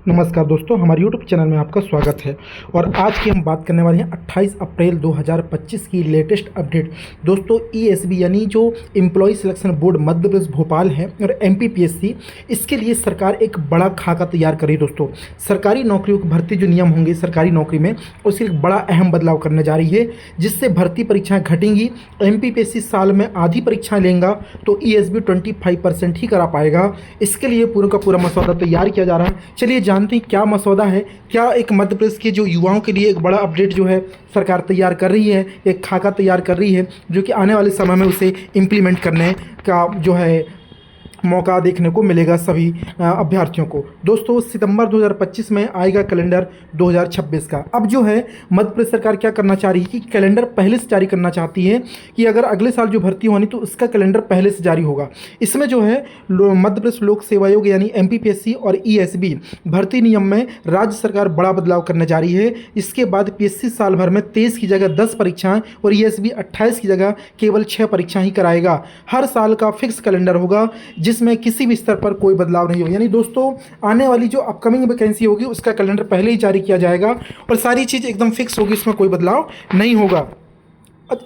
नमस्कार दोस्तों, हमारे YouTube चैनल में आपका स्वागत है। और आज की हम बात करने वाले हैं 28 अप्रैल 2025 की लेटेस्ट अपडेट। दोस्तों, ESB यानी जो employ selection board Madhya Pradesh Bhopal है और MPPSC, इसके लिए सरकार एक बड़ा खाका तैयार कर रही है। दोस्तों, सरकारी नौकरियों की भर्ती जो नियम होंगे सरकारी नौकरी में, उसके एक बड़ा अहम बदलाव करने जा रही है, जिससे भर्ती परीक्षाएँ घटेंगी। MPPSC साल में आधी परीक्षाएँ लेंगा तो ESB 25% ही करा पाएगा। इसके लिए पूरा का पूरा मसौदा तैयार किया जा रहा है। चलिए जानते हैं क्या मसौदा है, क्या एक मध्य प्रदेश के जो युवाओं के लिए एक बड़ा अपडेट जो है सरकार तैयार कर रही है, एक खाका तैयार कर रही है, जो कि आने वाले समय में उसे इम्प्लीमेंट करने का जो है मौका देखने को मिलेगा सभी अभ्यर्थियों को। दोस्तों, सितंबर 2025 में आएगा कैलेंडर 2026 का। अब जो है मध्य प्रदेश सरकार क्या करना चाह रही है कि कैलेंडर पहले से जारी करना चाहती है कि अगर अगले साल जो भर्ती होनी तो उसका कैलेंडर पहले से जारी होगा। इसमें जो है मध्य प्रदेश लोक सेवा आयोग यानी MPPSC और ESB भर्ती नियम में राज्य सरकार बड़ा बदलाव करने जा रही है। इसके बाद PSC साल भर में 23 की जगह 10 परीक्षाएँ और ESB 28 की जगह केवल 6 परीक्षाएँ ही कराएगा। हर साल का फिक्स कैलेंडर होगा जिसमें किसी भी स्तर पर कोई बदलाव नहीं होगा। यानी दोस्तों, आने वाली जो अपकमिंग वैकेंसी होगी उसका कैलेंडर पहले ही जारी किया जाएगा और सारी चीज़ एकदम फिक्स होगी, इसमें कोई बदलाव नहीं होगा।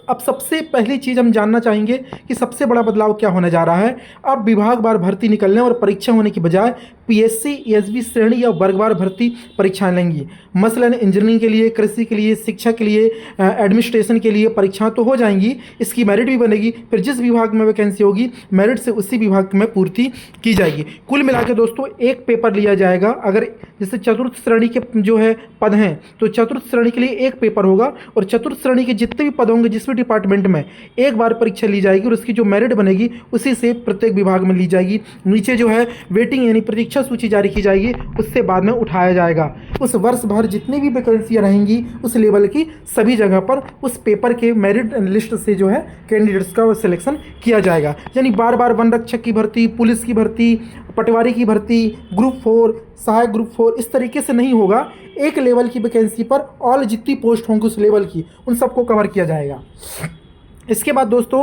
अब सबसे पहली चीज़ हम जानना चाहेंगे कि सबसे बड़ा बदलाव क्या होने जा रहा है। अब विभागवार भर्ती निकलने और परीक्षा होने की बजाय PSC ESB श्रेणी या वर्गवार भर्ती परीक्षाएं लेंगी। मसलन इंजीनियरिंग के लिए, कृषि के लिए, शिक्षा के लिए, एडमिनिस्ट्रेशन के लिए परीक्षाएं तो हो जाएंगी, इसकी मेरिट भी बनेगी। फिर जिस विभाग में वैकेंसी होगी मेरिट से उसी विभाग में पूर्ति की जाएगी। कुल मिला के दोस्तों एक पेपर लिया जाएगा। अगर जैसे चतुर्थ श्रेणी के जो है पद हैं तो चतुर्थ श्रेणी के लिए एक पेपर होगा और चतुर्थ श्रेणी के जितने भी पद होंगे जिस भी डिपार्टमेंट में एक बार परीक्षा ली जाएगी और उसकी जो मेरिट बनेगी उसी से प्रत्येक विभाग में ली जाएगी। नीचे जो है वेटिंग यानी प्रतीक्षा सूची जारी की जाएगी, उससे बाद में उठाया जाएगा। उस वर्ष भर जितनी भी वैकेंसियाँ रहेंगी उस लेवल की सभी जगह पर उस पेपर के मेरिट लिस्ट से जो है कैंडिडेट्स का सिलेक्शन किया जाएगा। यानी बार बार वन रक्षक की भर्ती, पुलिस की भर्ती, पटवारी की भर्ती, ग्रुप 4, सहायक ग्रुप 4 इस तरीके से नहीं होगा। एक लेवल की वैकेंसी पर ऑल जितनी पोस्ट होंगी उस लेवल की उन सबको कवर किया जाएगा। इसके बाद दोस्तों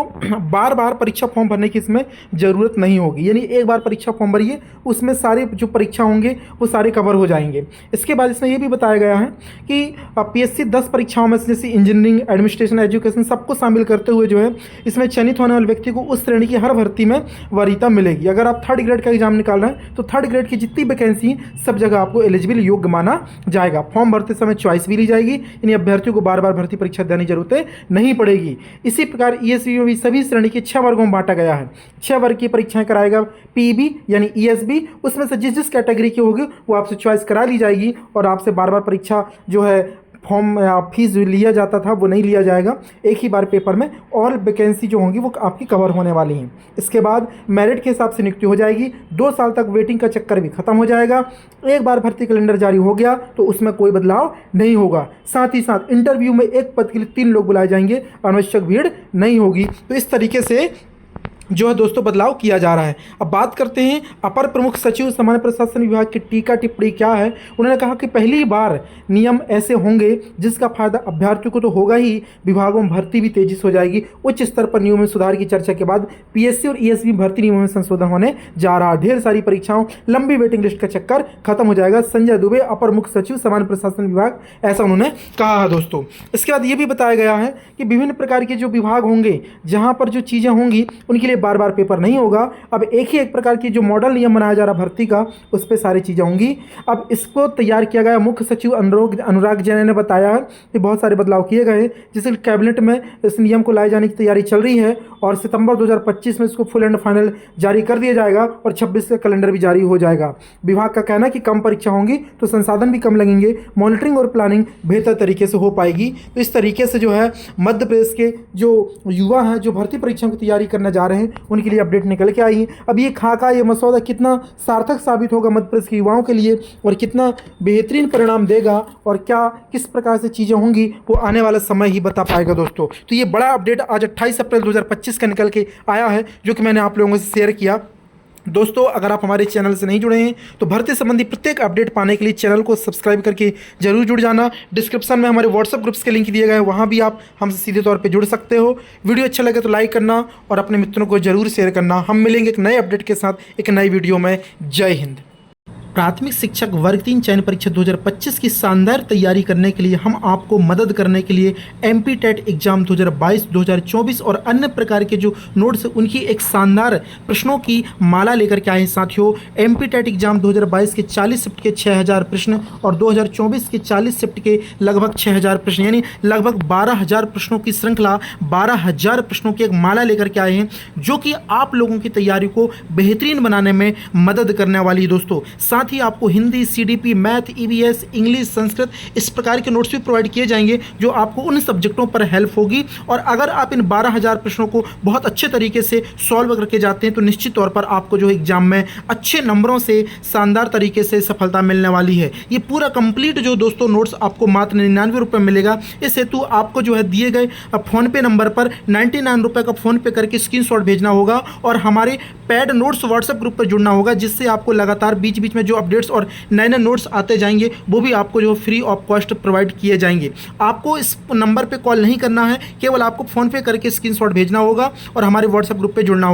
बार बार परीक्षा फॉर्म भरने की इसमें ज़रूरत नहीं होगी। यानी एक बार परीक्षा फॉर्म भरिए, उसमें सारे जो परीक्षा होंगे वो सारे कवर हो जाएंगे। इसके बाद इसमें यह भी बताया गया है कि PSC 10 परीक्षाओं में से जैसे इंजीनियरिंग, एडमिनिस्ट्रेशन, एजुकेशन सबको शामिल करते हुए जो है इसमें चयनित होने वाले व्यक्ति को उस श्रेणी की हर भर्ती में वरीयता मिलेगी। अगर आप 3rd ग्रेड का एग्जाम निकाल रहे हैं तो 3rd ग्रेड की जितनी वैकेंसी सब जगह आपको एलिजिबल योग्य माना जाएगा। फॉर्म भरते समय चॉइस भी ली जाएगी, यानी अभ्यर्थियों को बार बार भर्ती परीक्षा देने की जरूरत नहीं पड़ेगी। इसी प्रकार ESB में भी सभी श्रेणी के 6 वर्गों में बांटा गया है। 6 वर्ग की परीक्षाएं कराएगा PEB यानी ESB। उसमें से जिस जिस कैटेगरी की होगी वो आपसे चॉइस करा ली जाएगी और आपसे बार बार परीक्षा जो है फॉर्म फीस लिया जाता था वो नहीं लिया जाएगा। एक ही बार पेपर में ऑल वैकेंसी जो होंगी वो आपकी कवर होने वाली हैं। इसके बाद मेरिट के हिसाब से नियुक्ति हो जाएगी। 2 साल तक वेटिंग का चक्कर भी खत्म हो जाएगा। एक बार भर्ती कैलेंडर जारी हो गया तो उसमें कोई बदलाव नहीं होगा। साथ ही साथ इंटरव्यू में एक पद के लिए 3 लोग बुलाए जाएंगे, अनावश्यक भीड़ नहीं होगी। तो इस तरीके से जो है दोस्तों बदलाव किया जा रहा है। अब बात करते हैं अपर प्रमुख सचिव सामान्य प्रशासन विभाग की टीका टिप्पणी क्या है। उन्होंने कहा कि पहली बार नियम ऐसे होंगे जिसका फायदा अभ्यर्थियों को तो होगा ही, विभागों में भर्ती भी तेजी से हो जाएगी। उच्च स्तर पर नियमों में सुधार की चर्चा के बाद PSC और ESB भर्ती नियमों में संशोधन होने जा रहा है। ढेर सारी परीक्षाओं, लंबी वेटिंग लिस्ट का चक्कर खत्म हो जाएगा। संजय दुबे अपर मुख्य सचिव सामान्य प्रशासन विभाग, ऐसा उन्होंने कहा है दोस्तों। इसके बाद ये भी बताया गया है कि विभिन्न प्रकार के जो विभाग होंगे जहाँ पर जो चीज़ें होंगी उनके लिए बार बार पेपर नहीं होगा। अब एक ही एक प्रकार की जो मॉडल नियम बनाया जा रहा भर्ती का उस पर सारी चीज़ें होंगी। अब इसको तैयार किया गया। मुख्य सचिव अनुराग जैन ने बताया है कि बहुत सारे बदलाव किए गए हैं, जिससे कैबिनेट में इस नियम को लाए जाने की तैयारी चल रही है और सितंबर 2025 में इसको फुल एंड फाइनल जारी कर दिया जाएगा और 26 का कैलेंडर भी जारी हो जाएगा। विभाग का कहना है कि कम परीक्षा होंगी तो संसाधन भी कम लगेंगे, मॉनिटरिंग और प्लानिंग बेहतर तरीके से हो पाएगी। तो इस तरीके से जो है मध्य प्रदेश के जो युवा हैं जो भर्ती परीक्षाओं की तैयारी करने जा रहे हैं उनके लिए अपडेट निकल के आई है। अब ये खाका, ये मसौदा कितना सार्थक साबित होगा मध्य प्रदेश के युवाओं के लिए और कितना बेहतरीन परिणाम देगा और क्या किस प्रकार से चीज़ें होंगी वो आने वाला समय ही बता पाएगा दोस्तों। तो ये बड़ा अपडेट आज 28 अप्रैल 2025 का निकल के आया है जो कि मैंने आप लोगों से शेयर किया। दोस्तों, अगर आप हमारे चैनल से नहीं जुड़े हैं तो भर्ती संबंधी प्रत्येक अपडेट पाने के लिए चैनल को सब्सक्राइब करके जरूर जुड़ जाना। डिस्क्रिप्शन में हमारे व्हाट्सएप ग्रुप्स के लिंक दिए गए हैं, वहाँ भी आप हमसे सीधे तौर पे जुड़ सकते हो। वीडियो अच्छा लगे तो लाइक करना और अपने मित्रों को जरूर शेयर करना। हम मिलेंगे एक नए अपडेट के साथ एक नई वीडियो में। जय हिंद। प्राथमिक शिक्षक वर्ग 3 चयन परीक्षा 2025 की शानदार तैयारी करने के लिए हम आपको मदद करने के लिए एमपी टेट एग्जाम 2022, 2024 और अन्य प्रकार के जो नोट्स उनकी एक शानदार प्रश्नों की माला लेकर के आए हैं साथियों। एमपी टेट एग्जाम 2022 के 40 शिफ्ट के 6000 प्रश्न और 2024 के 40 शिफ्ट के लगभग 6000 प्रश्न, यानी लगभग 12000 प्रश्नों की श्रृंखला, 12000 प्रश्नों की एक माला लेकर के आए हैं, जो कि आप लोगों की तैयारी को बेहतरीन बनाने में मदद करने वाली है दोस्तों। साथ ही आपको Hindi, CDP, math, EVS, English, Sanskrit इस प्रकार के नोट्स भी प्रोवाइड किए जाएंगे जो आपको उन सब्जेक्टों पर हेल्प होगी। और अगर आप इन 12000 प्रश्नों को बहुत अच्छे तरीके से सॉल्व करके जाते हैं तो निश्चित तौर पर आपको जो एग्जाम में अच्छे नंबरों से शानदार तरीके से सफलता मिलने वाली है। ये पूरा कंप्लीट जो दोस्तों नोट्स आपको मात्र 99 रुपये मिलेगा। इस हेतु आपको जो है दिए गए फ़ोनपे नंबर पर 99 रुपये का फ़ोनपे करके स्क्रीनशॉट भेजना होगा और हमारे पैड नोट्स व्हाट्सएप ग्रुप पर जुड़ना होगा, जिससे आपको लगातार बीच बीच में जो अपडेट्स और नए नए नोट्स आते जाएंगे वो भी आपको जो फ्री ऑफ कॉस्ट प्रोवाइड किए जाएंगे। आपको इस नंबर पे कॉल नहीं करना है, केवल आपको फ़ोन पे करके स्क्रीनशॉट भेजना होगा और हमारे व्हाट्सएप ग्रुप पे जुड़ना होगा।